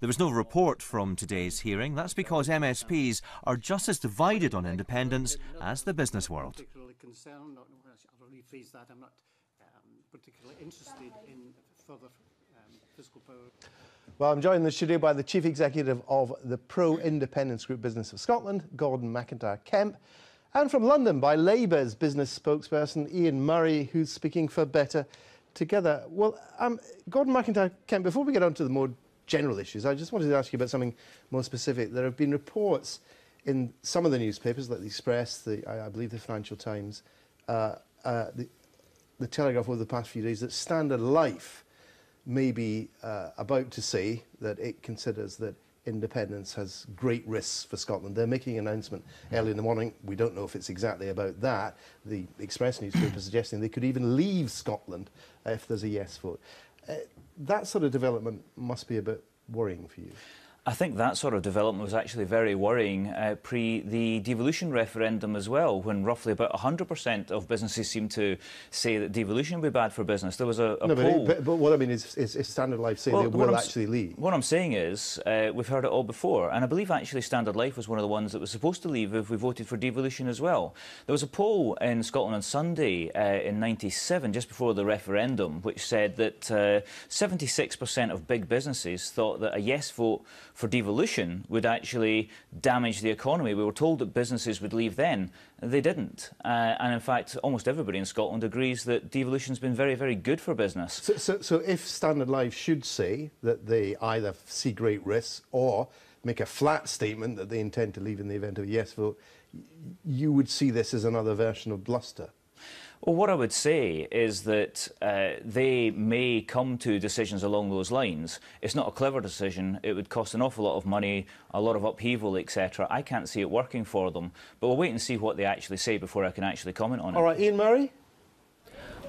There was no report from today's hearing. That's because MSPs are just as divided on independence as the business world. Particularly concerned, I'll rephrase that, I'm not particularly interested in further fiscal power. Well, I'm joined in the studio by the Chief Executive of the pro-independence group Business of Scotland, Gordon MacIntyre-Kemp, and from London by Labour's business spokesperson, Ian Murray, who's speaking for Better Together. Well, Gordon MacIntyre-Kemp, before we get on to the more general issues, I just wanted to ask you about something more specific. There have been reports in some of the newspapers, like the Express, I believe the Financial Times, the Telegraph over the past few days, that Standard Life may be about to say that it considers that independence has great risks for Scotland. They're making an announcement early in the morning. We don't know if it's exactly about that. The Express newspaper suggesting they could even leave Scotland if there's a yes vote. That sort of development must be a bit worrying for you. I think that sort of development was actually very worrying pre the devolution referendum as well, when roughly about 100% of businesses seemed to say that devolution would be bad for business. There was a poll. But what I mean is Standard Life say they will actually leave? What I'm saying is we've heard it all before, and I believe actually Standard Life was one of the ones that was supposed to leave if we voted for devolution as well. There was a poll in Scotland on Sunday in '97, just before the referendum, which said that 76% of big businesses thought that a yes vote for devolution would actually damage the economy. We were told that businesses would leave then. They didn't. And in fact, almost everybody in Scotland agrees that devolution's been very, very good for business. So if Standard Life should say that they either see great risks or make a flat statement that they intend to leave in the event of a yes vote, you would see this as another version of bluster? Well, what I would say is that they may come to decisions along those lines. It's not a clever decision. It would cost an awful lot of money, a lot of upheaval, etc. I can't see it working for them. But we'll wait and see what they actually say before I can actually comment on it. All right, Ian Murray?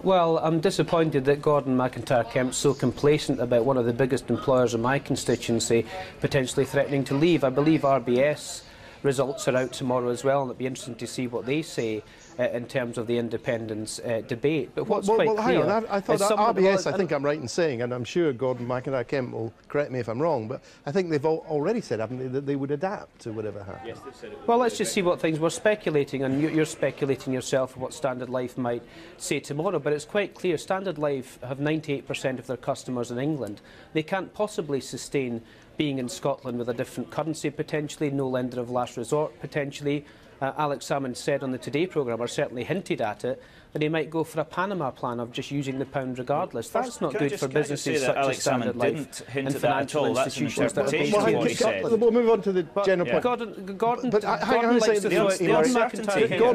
Well, I'm disappointed that Gordon MacIntyre-Kemp's so complacent about one of the biggest employers in my constituency potentially threatening to leave. I believe RBS results are out tomorrow as well, and it'll be interesting to see what they say in terms of the independence debate. But what's quite clear... Hang on, I thought RBS, I think I'm right in saying, and I'm sure Gordon MacIntyre-Kemp will correct me if I'm wrong, but I think they've already said, haven't they, that they would adapt to whatever happens. Yes, they've said it. Well, let's just see what things... We're speculating, and you're speculating yourself what Standard Life might say tomorrow, but it's quite clear Standard Life have 98% of their customers in England. They can't possibly sustain being in Scotland with a different currency, potentially, no lender of last resort, potentially. Alex Salmond said on the Today programme, or certainly hinted at it, that he might go for a Panama plan of just using the pound regardless. That's not good for businesses such as Standard Life and financial institutions that are based in what he said. We'll move on to the general point. Gordon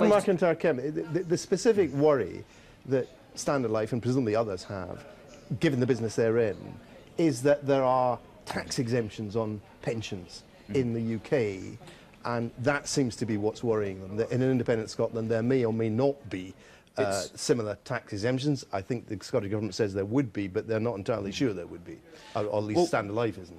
MacIntyre-Kemp, the specific worry that Standard Life and presumably others have, given the business they're in, is that there are tax exemptions on pensions in the UK. And that seems to be what's worrying them, that in an independent Scotland there may or may not be similar tax exemptions. I think the Scottish Government says there would be, but they're not entirely sure there would be, or at least Standard Life isn't.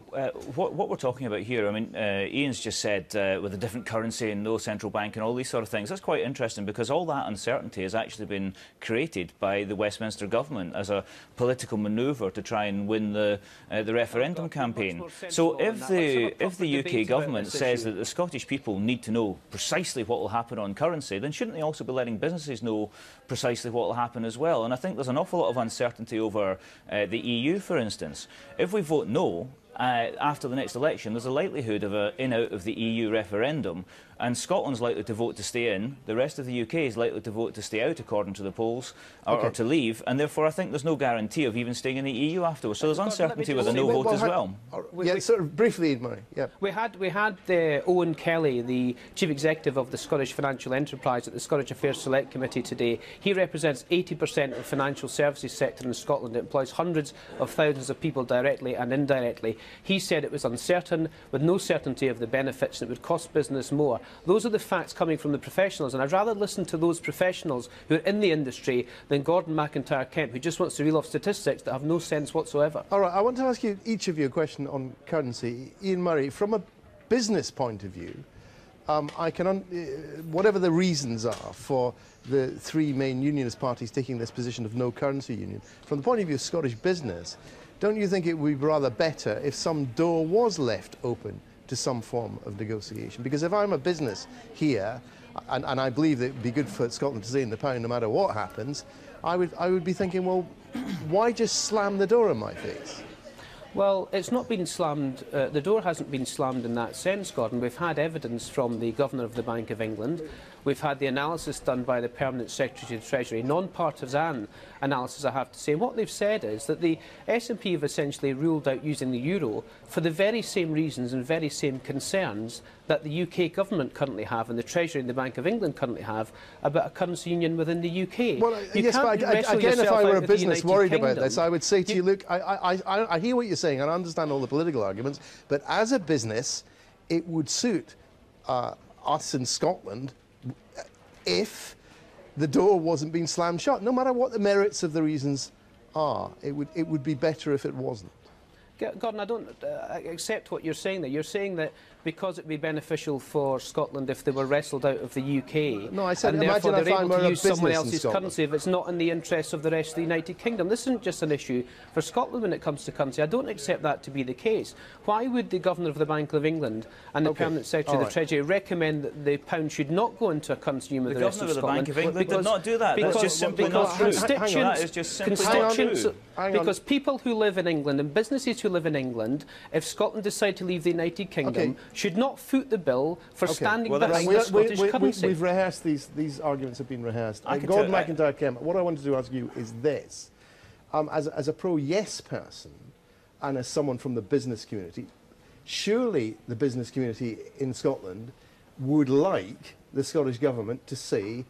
What we're talking about here, I mean, Ian's just said with a different currency and no central bank and all these sort of things. That's quite interesting because all that uncertainty has actually been created by the Westminster Government as a political manoeuvre to try and win the referendum campaign. So if the UK Government says that the Scottish people need to know precisely what will happen on currency, then shouldn't they also be letting businesses know precisely what will happen as well? And I think there's an awful lot of uncertainty over the EU, for instance. If we vote no after the next election, there's a likelihood of an in-out of the EU referendum, and Scotland's likely to vote to stay in. The rest of the UK is likely to vote to stay out, according to the polls, or to leave, and therefore I think there's no guarantee of even staying in the EU afterwards. So there's uncertainty with a no vote as well. Yeah, sort of briefly, Murray. Yeah. We had Owen Kelly, the Chief Executive of the Scottish Financial Enterprise, at the Scottish Affairs Select Committee today. He represents 80% of the financial services sector in Scotland. It employs hundreds of thousands of people directly and indirectly. He said it was uncertain, with no certainty of the benefits, and it would cost business more. Those are the facts coming from the professionals, and I'd rather listen to those professionals who are in the industry than Gordon MacIntyre-Kemp, who just wants to reel off statistics that have no sense whatsoever. All right, I want to ask you, each of you, a question on currency. Ian Murray, from a business point of view, whatever the reasons are for the three main unionist parties taking this position of no currency union, from the point of view of Scottish business, don't you think it would be rather better if some door was left open to some form of negotiation? Because if I'm a business here, and I believe that it would be good for Scotland to stay in the pound no matter what happens, I would be thinking, well, why just slam the door in my face? Well, it's not been slammed, the door hasn't been slammed in that sense, Gordon. We've had evidence from the Governor of the Bank of England. We've had the analysis done by the Permanent Secretary of the Treasury, non-partisan analysis, I have to say. And what they've said is that the SNP have essentially ruled out using the euro for the very same reasons and very same concerns that the UK government currently have and the Treasury and the Bank of England currently have about a currency union within the UK. Well, yes, but again, if I were a business worried about this, I would say to you, look, I hear what you're saying and I understand all the political arguments, but as a business, it would suit us in Scotland if the door wasn't being slammed shut, no matter what the merits of the reasons are. It would be better if it wasn't. Gordon, I don't accept what you're saying there. You're saying that because it would be beneficial for Scotland if they were wrestled out of the UK, no, I said, and therefore imagine they're able to use someone else's Scotland. currency if it's not in the interests of the rest of the United Kingdom. This isn't just an issue for Scotland when it comes to currency. I don't accept that to be the case. Why would the Governor of the Bank of England and the Permanent Secretary of the Treasury recommend that the pound should not go into a currency union with the rest of Scotland? The Governor of the Bank of England did not do that. That's just simply not true. That is just simply not true. Because people who live in England and businesses who live in England, if Scotland decide to leave the United Kingdom, should not foot the bill for standing behind the Scottish currency. We've rehearsed these arguments have been rehearsed. Gordon MacIntyre-Kemp, what I wanted to ask you is this. As a pro-yes person and as someone from the business community, surely the business community in Scotland would like the Scottish Government to say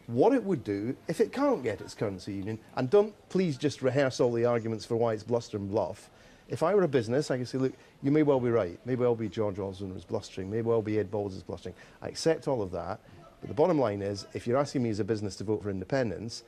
what it would do if it can't get its currency union, and don't please just rehearse all the arguments for why it's bluster and bluff. If I were a business, I could say, look, you may well be right. May well be George Osborne was blustering. May well be Ed Balls is blustering. I accept all of that. But the bottom line is, if you're asking me as a business to vote for independence,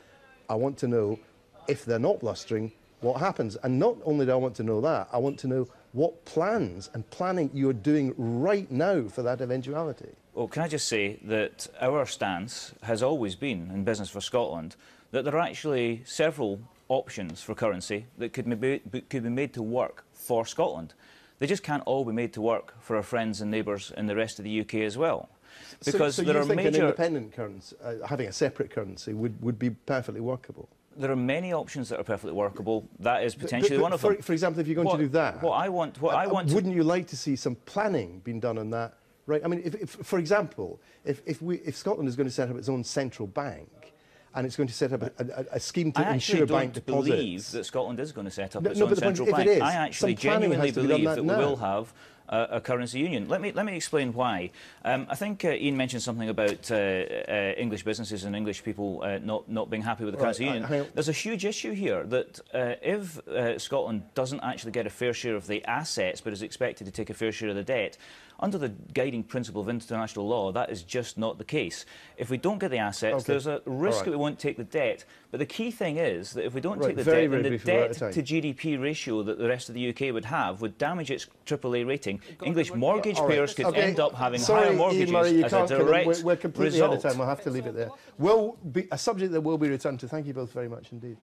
I want to know, if they're not blustering, what happens. And not only do I want to know that, I want to know what plans and planning you're doing right now for that eventuality. Well, can I just say that our stance has always been, in Business for Scotland, that there are actually several options for currency that could be made to work for Scotland. They just can't all be made to work for our friends and neighbours in the rest of the UK as well. Because so there you are think major... an independent currency, having a separate currency, would be perfectly workable? There are many options that are perfectly workable. That is potentially one of them. For example, if you're going to do that, wouldn't you like to see some planning being done on that? Right. I mean, if for example, if Scotland is going to set up its own central bank, and it's going to set up a scheme to ensure bank deposits. I actually don't believe that Scotland is going to set up its own central bank. I actually genuinely believe that we will have a currency union. Let me explain why. I think Ian mentioned something about English businesses and English people not being happy with the currency union. There's a huge issue here that if Scotland doesn't actually get a fair share of the assets but is expected to take a fair share of the debt, under the guiding principle of international law, that is just not the case. If we don't get the assets, there's a risk that we won't take the debt. But the key thing is that if we don't take the debt, then the debt to GDP ratio that the rest of the UK would have would damage its AAA rating. English mortgage payers could end up having higher mortgages as a direct we're completely result. out of time. We'll have to leave it there. A subject that will be returned to. Thank you both very much indeed.